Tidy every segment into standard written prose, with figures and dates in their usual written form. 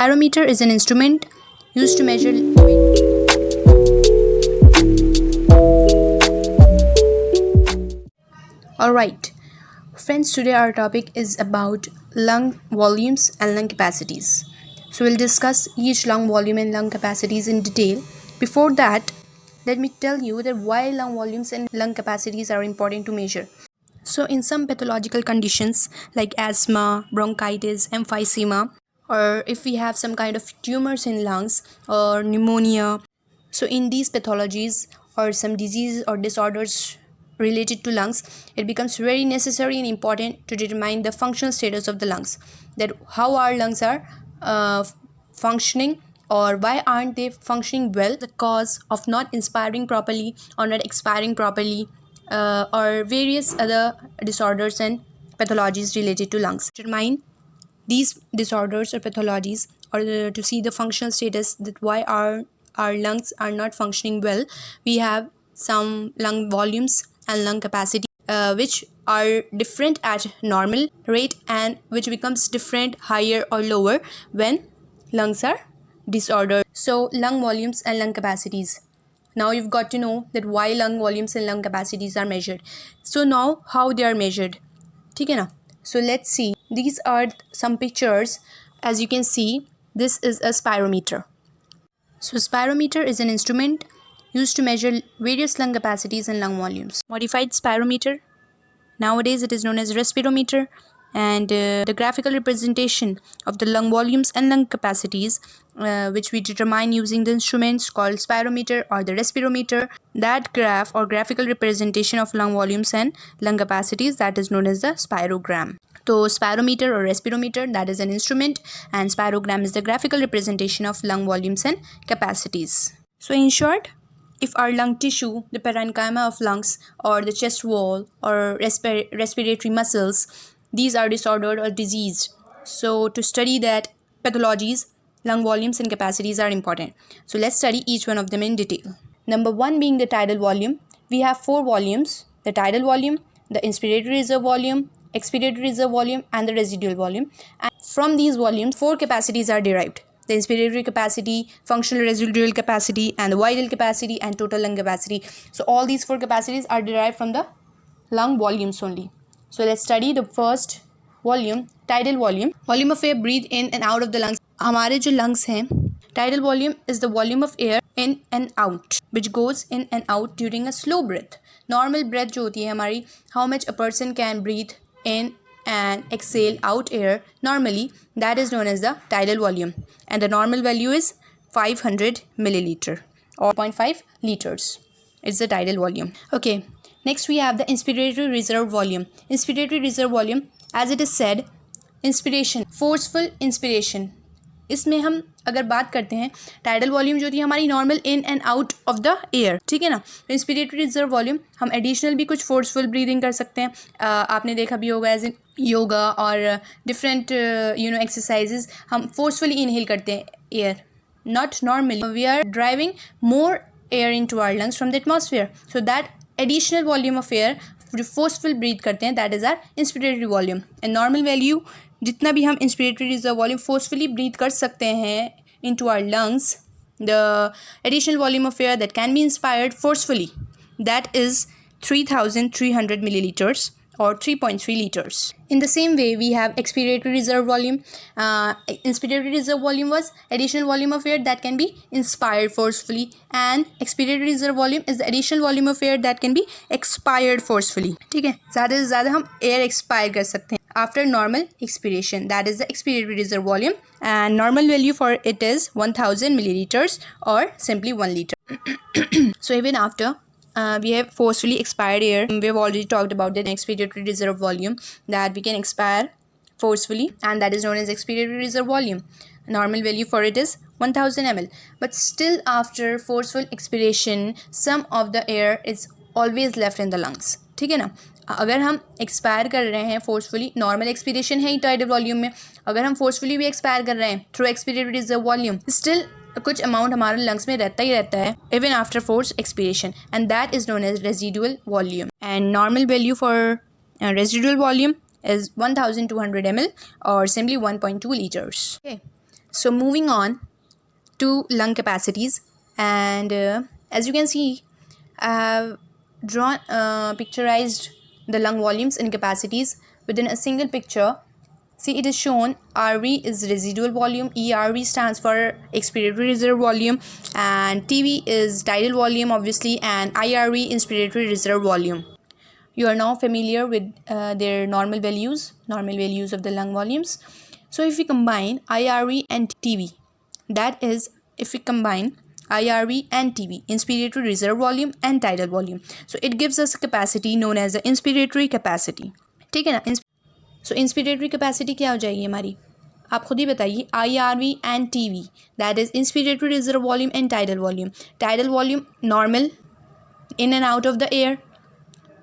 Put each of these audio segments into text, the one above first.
Spirometer is an instrument used to measure. Alright, friends, today our topic is about lung volumes and lung capacities. So we'll discuss each lung volume and lung capacities in detail. Before that, let me tell you that why lung volumes and lung capacities are important to measure. So in some pathological conditions like asthma, bronchitis, emphysema, or if we have some kind of tumors in lungs or pneumonia, so in these pathologies or some diseases or disorders related to lungs, it becomes very necessary and important to determine the functional status of the lungs, that how our lungs are functioning or why aren't they functioning well, the cause of not inspiring properly or not expiring properly, or various other disorders and pathologies related to lungs. Determine these disorders or pathologies, or to see the functional status, that why our lungs are not functioning well, we have some lung volumes and lung capacity which are different at normal rate and which becomes different higher or lower when lungs are disordered. So lung volumes and lung capacities. Now you've got to know that why lung volumes and lung capacities are measured. So now how they are measured. ठीक है ना? So let's see. These are some pictures. As you can see, this is a spirometer. So spirometer is an instrument used to measure various lung capacities and lung volumes. Modified spirometer. Nowadays it is known as respirometer, and the graphical representation of the lung volumes and lung capacities which we determine using the instruments called spirometer or the respirometer. That graph or graphical representation of lung volumes and lung capacities, that is known as the spirogram. So spirometer or respirometer, that is an instrument, and spirogram is the graphical representation of lung volumes and capacities. So in short, if our lung tissue, the parenchyma of lungs or the chest wall or respiratory muscles, these are disordered or diseased, so to study that pathologies, lung volumes and capacities are important. So let's study each one of them in detail. Number one being the tidal volume. We have four volumes: the tidal volume, the inspiratory reserve volume, expiratory reserve volume and the residual volume. And from these volumes, four capacities are derived: the inspiratory capacity, functional residual capacity, and the vital capacity and total lung capacity. So all these four capacities are derived from the lung volumes only. So let's study the first volume, tidal volume. Volume of air breathed in and out of the lungs. हमारे जो lungs हैं, tidal volume is the volume of air in and out which goes in and out during a slow breath. Normal breath जो होती है हमारी, how much a person can breathe in and exhale out air normally, that is known as the tidal volume, and the normal value is 500 milliliter or 0.5 liters. It's the tidal volume. Okay, next we have the inspiratory reserve volume. Inspiratory reserve volume, as it is said, inspiration, forceful inspiration. इसमें हम अगर बात करते हैं, tidal volume जो थी हमारी normal in and out of the air, ठीक है ना. इंस्पिरेटरी रिजर्व वॉल्यूम हम एडिशनल भी कुछ फोर्सफुल ब्रीदिंग कर सकते हैं. आपने देखा भी होगा एज इन योगा और डिफरेंट एक्सरसाइजेज, हम फोर्सफुली इनहेल करते हैं air, not normally. We are driving more air into our lungs from the atmosphere, so that additional volume of air जो फोर्सफुल ब्रीथ करते हैं, that is our inspiratory volume. And normal value, जितना भी हम inspiratory reserve volume forcefully breathe कर सकते हैं into our lungs, the additional volume of air that can be inspired forcefully, that is 3300 milliliters or 3.3 liters. In the same way, we have expiratory reserve volume. Inspiratory reserve volume was additional volume of air that can be inspired forcefully, and expiratory reserve volume is the additional volume of air that can be expired forcefully. ठीक है, ज़्यादा से ज़्यादा हम air expire कर सकते हैं after normal expiration, that is the expiratory reserve volume, and normal value for it is 1000 milliliters or simply 1 liter. So even after we have forcefully expired air, we have already talked about the expiratory reserve volume, that we can expire forcefully, and that is known as expiratory reserve volume. Normal value for it is 1000 ml, but still after forceful expiration, some of the air is always left in the lungs. ठीक है ना. अगर हम expire कर रहे हैं forcefully, normal expiration है ही tidal volume में, अगर हम फोर्सफुली भी एक्सपायर कर रहे हैं through expiratory reserve volume, still कुछ अमाउंट हमारे लंग्स में रहता ही रहता है even after force expiration, and that is known as residual volume. And normal value for residual volume is 1200 ml or simply 1.2 liters. Okay, So moving on to lung capacities, and as you can see, I have drawn picturized the lung volumes and capacities within a single picture. See, it is shown RV is residual volume, ERV stands for expiratory reserve volume, and TV is tidal volume obviously, and IRV inspiratory reserve volume. You are now familiar with their normal values of the lung volumes. So if we combine IRV and TV, that is, if we combine IRV and TV, inspiratory reserve volume and tidal volume, so it gives us a capacity known as the inspiratory capacity. ठीक है ना? So inspiratory capacity क्या हो जाएगी हमारी? आप खुद ही बताइए. IRV and TV, that is inspiratory reserve volume and tidal volume. Tidal volume normal, in and out of the air,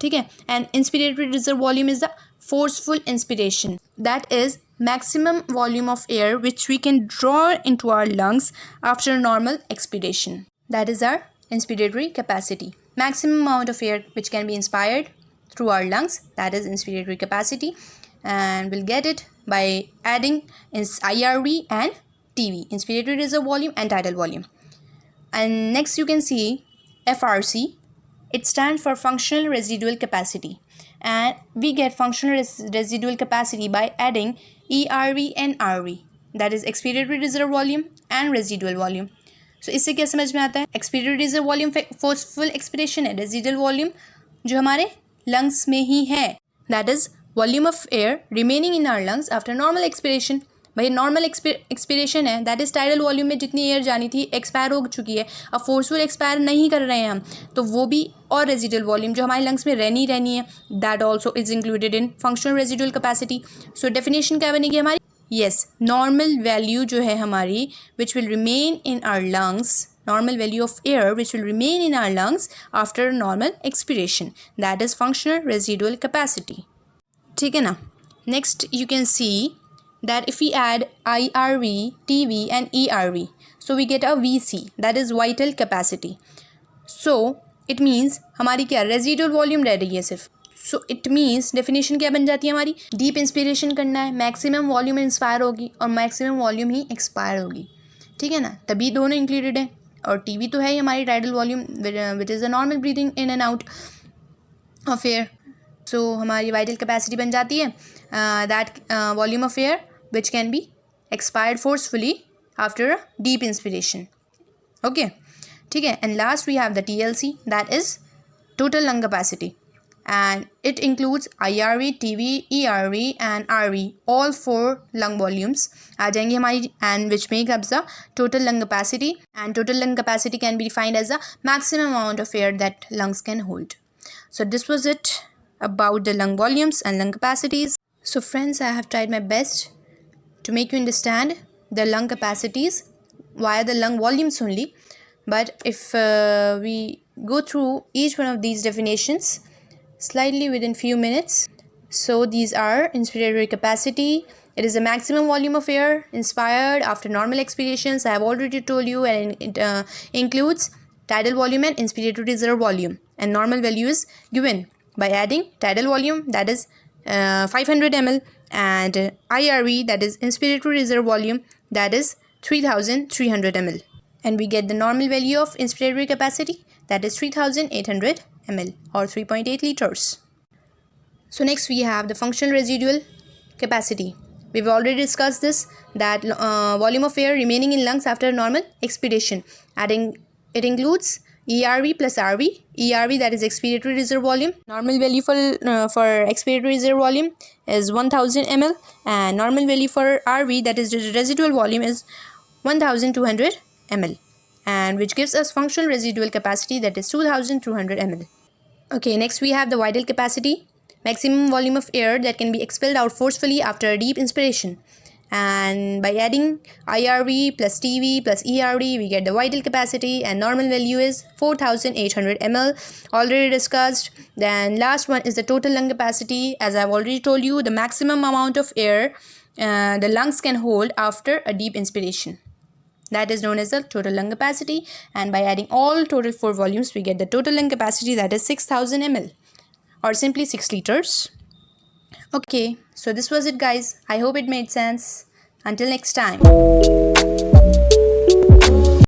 ठीक है, and inspiratory reserve volume is the forceful inspiration, that is maximum volume of air which we can draw into our lungs after normal expiration. That is our inspiratory capacity. Maximum amount of air which can be inspired through our lungs, that is inspiratory capacity, and we'll get it by adding IRV and TV, inspiratory reserve volume and tidal volume. And next you can see FRC. It stands for functional residual capacity, and we get functional residual capacity by adding ERV and RV, that is expiratory reserve volume and residual volume. So इससे क्या समझ में आता है? Expiratory reserve volume forceful expiration है, residual volume जो हमारे lungs में ही है, that is volume of air remaining in our lungs after normal expiration. भाई नॉर्मल एक्सपिरेशन है, दैट इज़ टाइडल वॉल्यूम में जितनी एयर जानी थी एक्सपायर हो चुकी है, अब फोर्सफुल एक्सपायर नहीं कर रहे हैं हम, तो वो भी, और रेजिडुअल वॉल्यूम जो हमारे लंग्स में रहनी है, that also is included in functional residual capacity. So definition क्या बनेगी हमारी? येस, नॉर्मल वैल्यू जो है हमारी which will remain in our lungs, normal value of air which will remain in our lungs after normal expiration, that is functional residual capacity. ठीक है ना? Next you can see that if we add IRV, TV and ERV, so we get a VC, that is vital capacity. So it means हमारी क्या residual volume रह रही है सिर्फ. So it means definition क्या बन जाती है हमारी? Deep inspiration करना है, maximum volume inspire होगी और maximum volume ही expire होगी. ठीक है ना? तभी दोनों included है. और TV तो है ही हमारी tidal volume which is a normal breathing in and out of air. So हमारी vital capacity बन जाती है that volume of air which can be expired forcefully after a deep inspiration. Okay, ठीक है. And last we have the TLC, that is total lung capacity, and it includes IRV, TV, ERV and RV, all 4 lung volumes आ जाएंगे हमारी, and which make up the total lung capacity, and total lung capacity can be defined as the maximum amount of air that lungs can hold. So this was it about the lung volumes and lung capacities. So friends, I have tried my best to make you understand the lung capacities via the lung volumes only, but if we go through each one of these definitions slightly within few minutes. So these are inspiratory capacity. It is the maximum volume of air inspired after normal expirations. I have already told you, and it includes tidal volume and inspiratory reserve volume, and normal value is given by adding tidal volume, that is 500 ml, and IRV, that is inspiratory reserve volume, that is 3300 ml, and we get the normal value of inspiratory capacity, that is 3800 ml or 3.8 liters. So next we have the functional residual capacity. We've already discussed this, that volume of air remaining in lungs after normal expiration, adding it includes ERV plus RV. ERV, that is expiratory reserve volume. Normal value for expiratory reserve volume is 1000 ml, and normal value for RV, that is residual volume, is 1200 ml, and which gives us functional residual capacity, that is 2200 ml. Okay, next we have the vital capacity, maximum volume of air that can be expelled out forcefully after a deep inspiration, and by adding IRV plus TV plus ERV we get the vital capacity, and normal value is 4800 ml, already discussed. Then last one is the total lung capacity. As I've already told you, the maximum amount of air the lungs can hold after a deep inspiration, that is known as the total lung capacity, and by adding all total 4 volumes we get the total lung capacity, that is 6000 ml or simply 6 liters. Okay, so this was it guys. I hope it made sense. Until next time.